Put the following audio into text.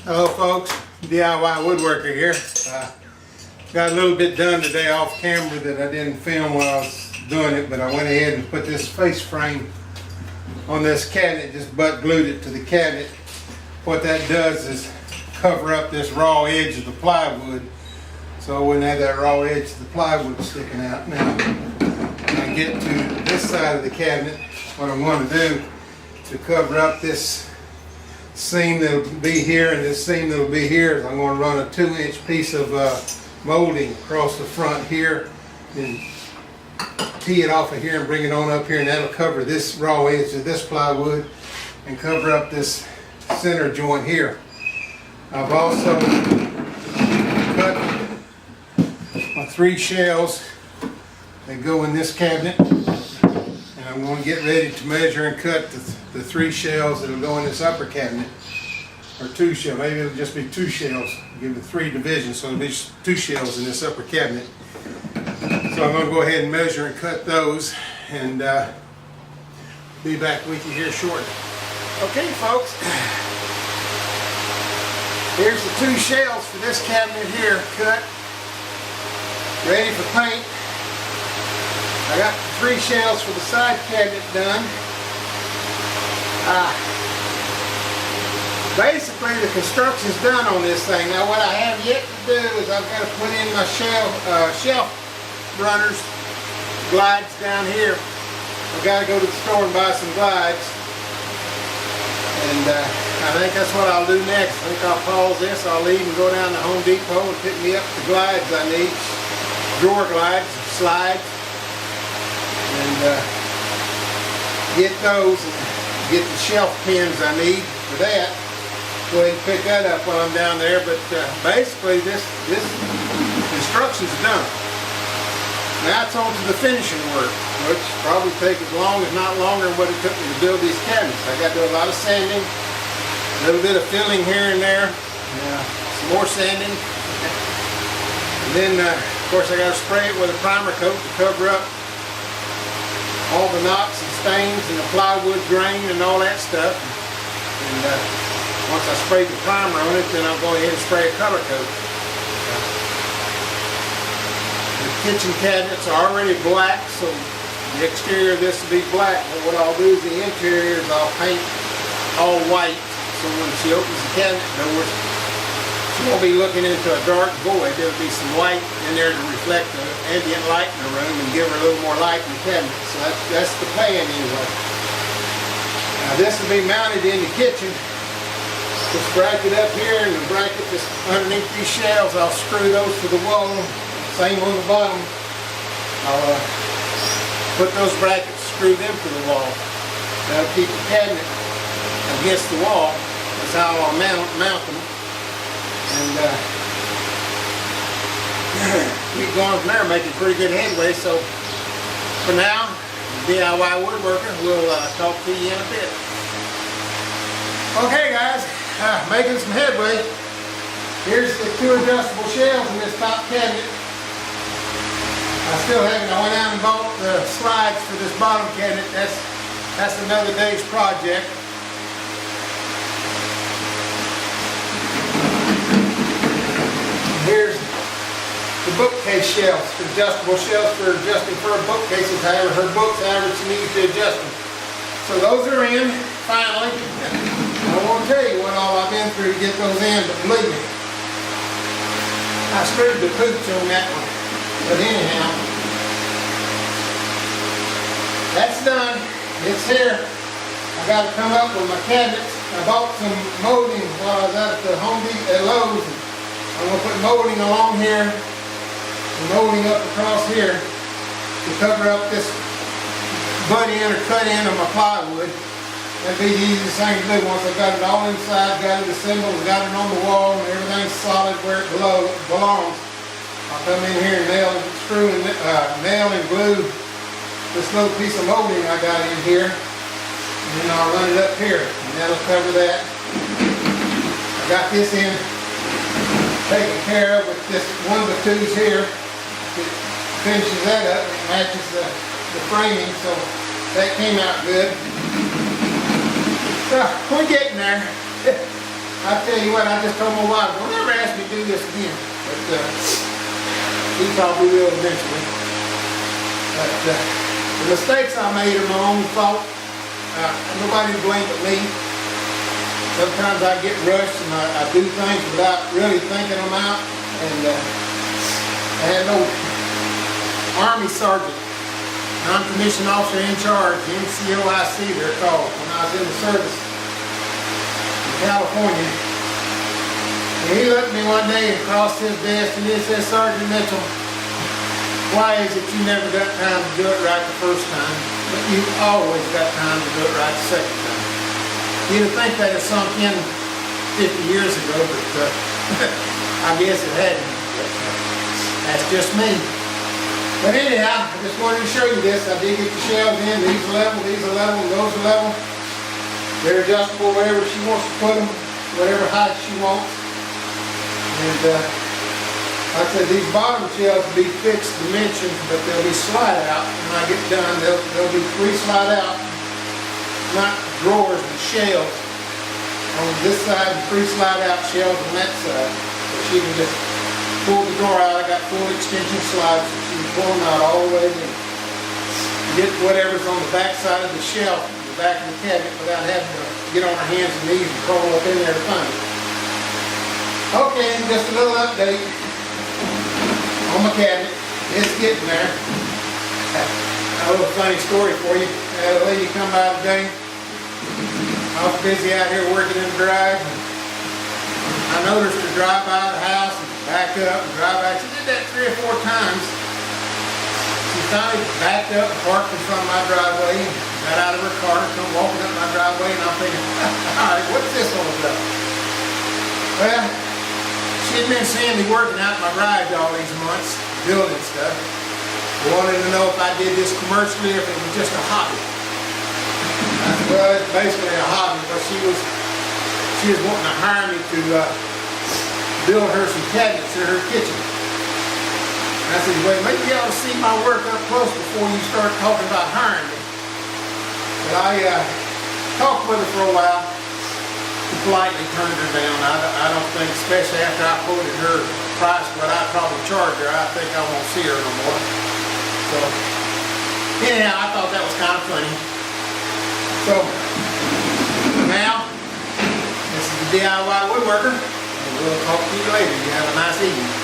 Hello folks, DIY Woodworker here. Got a little bit done today off camera that I didn't film while I was doing it, but I went ahead and put this face frame on this cabinet, just butt glued it to the cabinet. What that does is cover up this raw edge of the plywood, so I wouldn't have that raw edge of the plywood sticking out. Now, when I get to this side of the cabinet, what I'm going to do to cover up this seam that'll be here and this seam that'll be here is I'm going to run a 2-inch piece of molding across the front here, then tee it off of here and bring it on up here, and that'll cover this raw edge of this plywood and cover up this center joint here. I've also cut my 3 shells that go in this cabinet, and I'm going to get ready to measure and cut the 3 shells that'll go in this upper cabinet, or 2 shells. Maybe it'll just be 2 shells. Give it 3 divisions, so it'll be 2 shells in this upper cabinet. So I'm going to go ahead and measure and cut those, and be back with you here shortly. Okay, folks. Here's the 2 shells for this cabinet here, cut, ready for paint. I got the 3 shells for the side cabinet done. Basically, the construction's done on this thing. Now, what I have yet to do is I've got to put in my shelf runners, glides down here. I've got to go to the store and buy some glides. And I think that's what I'll do next. I think I'll pause this. I'll leave and go down to Home Depot and pick me up the glides I need. Drawer glides, slides. And get those. Get the shelf pins I need for that. Go ahead and pick that up while I'm down there. But basically this construction's done. Now it's on to the finishing work, which probably take as long, if not longer, than what it took me to build these cabinets. I got to do a lot of sanding, a little bit of filling here and there, some more sanding. And then of course I got to spray it with a primer coat to cover up all the knots and stains and the plywood grain and all that stuff. And once I spray the primer on it, then I'll go ahead and spray a color coat. The kitchen cabinets are already black, so the exterior of this will be black. But what I'll do is the interior is I'll paint all white, so when she opens the cabinet doors, she won't be looking into a dark void. There'll be some light in there to reflect the ambient light in the room and give her a little more light in the cabinet. So that's the plan anyway. Now this will be mounted in the kitchen. This bracket up here and the bracket that's underneath these shelves, I'll screw those to the wall. Same on the bottom. I'll put those brackets, screw them to the wall. That'll keep the cabinet against the wall. That's how I'll mount them. And keep going from there, making pretty good headway. So for now, DIY Woodworker, we'll talk to you in a bit. Okay guys, making some headway. Here's the 2 adjustable shelves in this top cabinet. I went out and bought the slides for this bottom cabinet. That's another day's project. Here's the bookcase shelves, adjustable shelves for adjusting for bookcases, her books, however she needs to adjust them. So those are in, finally. I don't want to tell you what all I've been through to get those in, but believe me, I screwed the pooch on that one. But anyhow, that's done. It's here. I got to come up with my cabinets. I bought some molding while I was out at the Home Depot at Lowe's. I'm going to put molding along here and molding up across here to cover up this butt end or cut end of my plywood. That'd be the easiest thing to do once I've got it all inside, got it assembled, got it on the wall, and everything's solid where it belongs. I'll come in here and nail and glue this little piece of molding I got in here, and then I'll run it up here, and that'll cover that. I got this in taken care of with this one of the 2s here. It finishes that up and it matches the framing, so that came out good. So we're getting there. I tell you what, I just told my wife, don't ever ask me to do this again. But he probably will eventually. But the mistakes I made are my own fault. Nobody to blame but me. Sometimes I get rushed and I do things without really thinking them out. And I had no Army Sergeant, non-commissioned officer in charge, NCOIC they're called, when I was in the service in California. And he looked at me one day and crossed his desk and he said, Sergeant Mitchell, why is it you never got time to do it right the first time, but you always got time to do it right the second time? You'd think that had sunk in 50 years ago, but I guess it hadn't. That's just me. But anyhow, I just wanted to show you this. I did get the shelves in. These are level, those are level. They're adjustable wherever she wants to put them, whatever height she wants. And like I said, these bottom shelves will be fixed dimensions, but they'll be slide out. When I get done, they'll be slide out, not drawers but shelves. On this side, and slide out shelves on that side. So she can just pull the drawer out. I got full extension slides, so she can pull them out all the way in. Get whatever's on the back side of the shelf, the back of the cabinet, without having to get on her hands and knees and crawl up in there to find it. Okay, just a little update on my cabinet. It's getting there. A little funny story for you. I had a lady come by today. I was busy out here working in the garage. I noticed her drive by the house and back up and drive back. She did that 3 or 4 times. She finally backed up and parked in front of my driveway and got out of her car and come walking up my driveway, and I'm thinking, all right, what's this all about? Well, she'd been seeing me working out in my garage all these months, building stuff. Wanted to know if I did this commercially or if it was just a hobby. I said, well, it's basically a hobby, but she was wanting to hire me to build her some cabinets in her kitchen. I said, well, maybe you ought to see my work up close before you start talking about hiring me. But I talked with her for a while, politely turned her down. I don't think, especially after I quoted her price, what I'd probably charge her, I think I won't see her no more. So, anyhow, I thought that was kind of funny. So, now, this is the DIY Woodworker, and we'll talk to you later. You have a nice evening.